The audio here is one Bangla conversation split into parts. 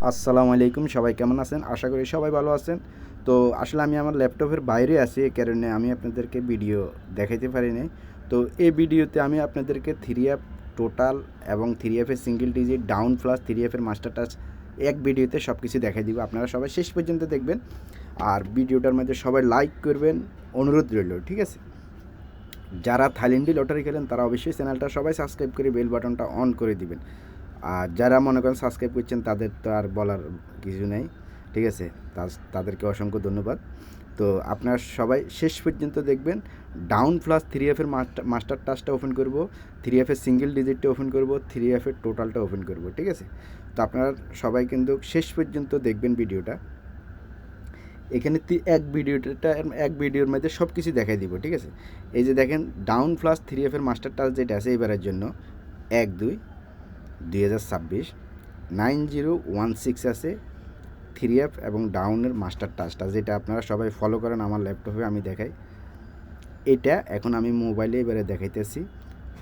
আসসালামু আলাইকুম, সবাই কেমন আছেন? আশা করি সবাই ভালো আছেন। তো আসলে আমি আমার ল্যাপটপের বাইরে আছি, এই কারণে আমি আপনাদেরকে ভিডিও দেখাইতে পারি নাই। তো এই ভিডিওতে আমি আপনাদেরকে 3F টোটাল এবং 3F এর single digit down plus 3F এর মাস্টার টাচ এক ভিডিওতে সব কিছু দেখাই দিব। আপনারা সবাই শেষ পর্যন্ত দেখবেন আর ভিডিওটার মধ্যে সবাই লাইক করবেন, অনুরোধ রইল, ঠিক আছে? যারা থাইল্যান্ডি লটারি খেলেন তারা অবশ্যই চ্যানেলটা সবাই সাবস্ক্রাইব করে বেল বাটনটা অন করে দিবেন। আর যারা মনে করেন সাবস্ক্রাইব করছেন তাদের তো আর বলার কিছু নেই, ঠিক আছে? তাদেরকে অসংখ্য ধন্যবাদ। তো আপনারা সবাই শেষ পর্যন্ত দেখবেন। ডাউন প্লাস 3F এর মাস্টার টাচটা ওপেন করব, 3F এর সিঙ্গেল ডিজিটটা ওপেন করব, 3F এর টোটালটা ওপেন করব, ঠিক আছে? তো আপনারা সবাই কিন্তু শেষ পর্যন্ত দেখবেন ভিডিওটা। এখানে এক ভিডিওর মধ্যে সব কিছু দেখাই দিব, ঠিক আছে? এই যে দেখেন, ডাউন প্লাস 3F এর মাস্টার টাচ যেটা আছে এবারের জন্য 1/2/2026 9016 আছে 3F এবং ডাউনের মাস্টার টাচটা, যেটা আপনারা সবাই ফলো করেন আমার ল্যাপটপে আমি দেখাই। এটা এখন আমি মোবাইলে এবারে দেখাইতেছি,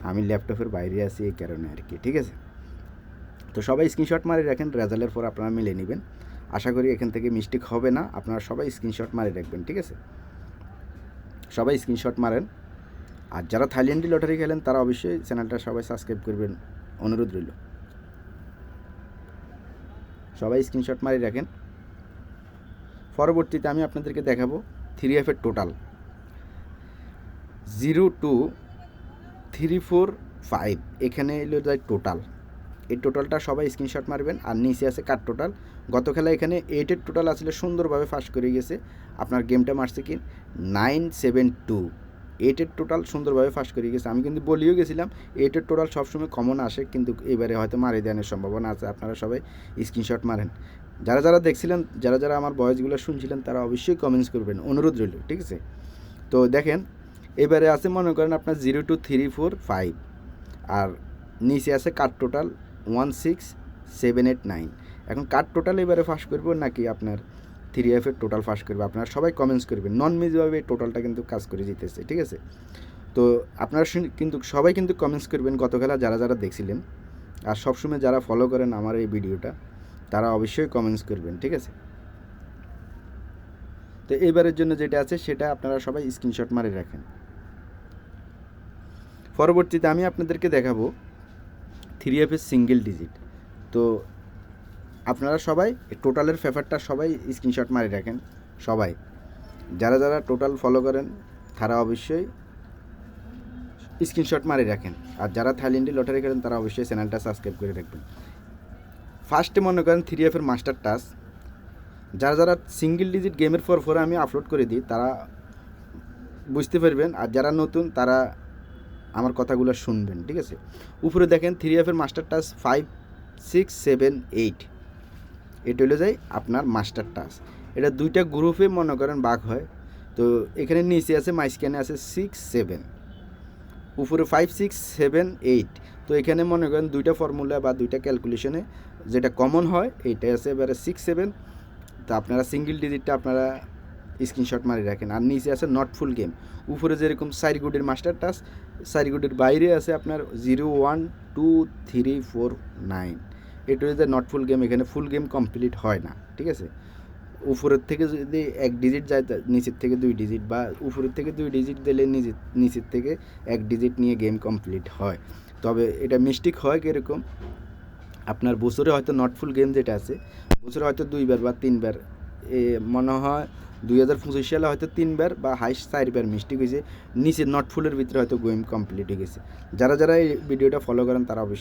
আমি ল্যাপটপের বাইরে আছি এই কারণে আর কি, ঠিক আছে? তো সবাই স্ক্রিনশট মারি রাখেন, রেজাল্টের পর আপনারা মিলে নেবেন। আশা করি এখান থেকে মিস্টেক হবে না, আপনারা সবাই স্ক্রিনশট মারি রাখবেন, ঠিক আছে? সবাই স্ক্রিনশট মারেন। আর যারা থাইল্যান্ডি লটারি খেলেন তারা অবশ্যই চ্যানেলটা সবাই সাবস্ক্রাইব করবেন, অনুরোধ রইল। সবাই স্ক্রিনশট মারি রাখেন। পরবর্তীতে আমি আপনাদেরকে দেখাবো 3F এর টোটাল 02345, এখানে এলো যায় টোটাল। এই টোটালটা সবাই স্ক্রিনশট মারবেন। আর নিচে আছে কাট টোটাল। গত খেলা এখানে 8-এর টোটাল আসলে সুন্দরভাবে ফাঁস করে গেছে। আপনার গেমটা মারছে কি 972, 8-এর টোটাল সুন্দরভাবে ফাঁস করে গেছে। আমি কিন্তু বলিও গেছিলাম 8-এর টোটাল সবসময় কমন আসে, কিন্তু এবারে হয়তো মারি দেওয়ার সম্ভাবনা আছে। আপনারা সবাই স্ক্রিনশট মারেন। যারা যারা দেখছিলেন, যারা যারা আমার ভয়েসগুলো শুনছিলেন তারা অবশ্যই কমেন্টস করবেন, অনুরোধ রইল, ঠিক আছে? তো দেখেন, এবারে আছে মনে করেন আপনার 02345, আর নিচে আছে কাট টোটাল 16789। এখন কাট টোটাল এবারে ফাঁস করবো নাকি আপনার 3F এর টোটাল ফাঁস করবে? আপনারা সবাই কমেন্টস করবেন। নন মিজভাবে টোটালটা কিন্তু কাজ করে যেতেছে, ঠিক আছে? তো আপনারা কিন্তু সবাই কিন্তু কমেন্টস করবেন গত খেলা যারা যারা দেখছিলেন। আর সবসময় যারা ফলো করেন আমার এই ভিডিওটা তারা অবশ্যই কমেন্টস করবেন, ঠিক আছে? তো এইবারের জন্য যেটা আছে সেটা আপনারা সবাই স্ক্রিনশট মারে রাখেন। পরবর্তীতে আমি আপনাদেরকে দেখাবো 3F এর সিঙ্গেল ডিজিট। তো আপনারা সবাই টোটালের ফেভারটা সবাই স্ক্রিনশট মারি রাখেন। সবাই যারা যারা টোটাল ফলো করেন তারা অবশ্যই স্ক্রিনশট মারি রাখেন। আর যারা থাইল্যান্ডে লটারি করেন তারা অবশ্যই চ্যানেলটা সাবস্ক্রাইব করে রাখবেন। ফার্স্টে মনে করেন 3F এর মাস্টার টাচ। যারা যারা সিঙ্গেল ডিজিট গেমের পর আমি আপলোড করে দিই তারা বুঝতে পারবেন। আর যারা নতুন তারা আমার কথাগুলো শুনবেন, ঠিক আছে? উপরে দেখেন 3F এর মাস্টার টাচ 5678, এটা হলো যায় আপনার মাস্টার টাচ। এটা দুইটা গ্রুপে মনে করেন ভাগ হয়। তো এখানে নিচে আছে মাঝখানে আছে 67, উপরে 5678। তো এখানে মনে করেন দুইটা ফর্মুলা বা দুইটা ক্যালকুলেশনে যেটা কমন হয় এইটা আছে এবারে 67। তো আপনারা সিঙ্গেল ডিজিটটা আপনারা স্ক্রিনশট মারি রাখেন। আর নিচে আছে নট ফুল গেম। উপরে যেরকম সাইরগুডের মাস্টার টাচ, সাইরগুডের বাইরে আছে আপনার 0123449, এটা হচ্ছে নট ফুল গেম। এখানে ফুল গেম কমপ্লিট হয় না, ঠিক আছে? উপরের থেকে যদি এক ডিজিট যায় নিচের থেকে 2 ডিজিট, বা উপরের থেকে 2 ডিজিট দিলে নিচের থেকে 1 ডিজিট নিয়ে গেম কমপ্লিট হয়। তবে এটা মিস্টেক হয় কীরকম, আপনার বছরে হয়তো নট ফুল গেম যেটা আছে বছরে হয়তো 2বার বা 3বার, মনে হয় 2025 সালে হয়তো 3বার বা হাইস্ট 4বার মিস্টেক হয়েছে, নিচে নট ফুলের ভিতরে হয়তো গেম কমপ্লিট হয়ে গেছে। যারা যারা এই ভিডিওটা ফলো করেন তারা অবশ্যই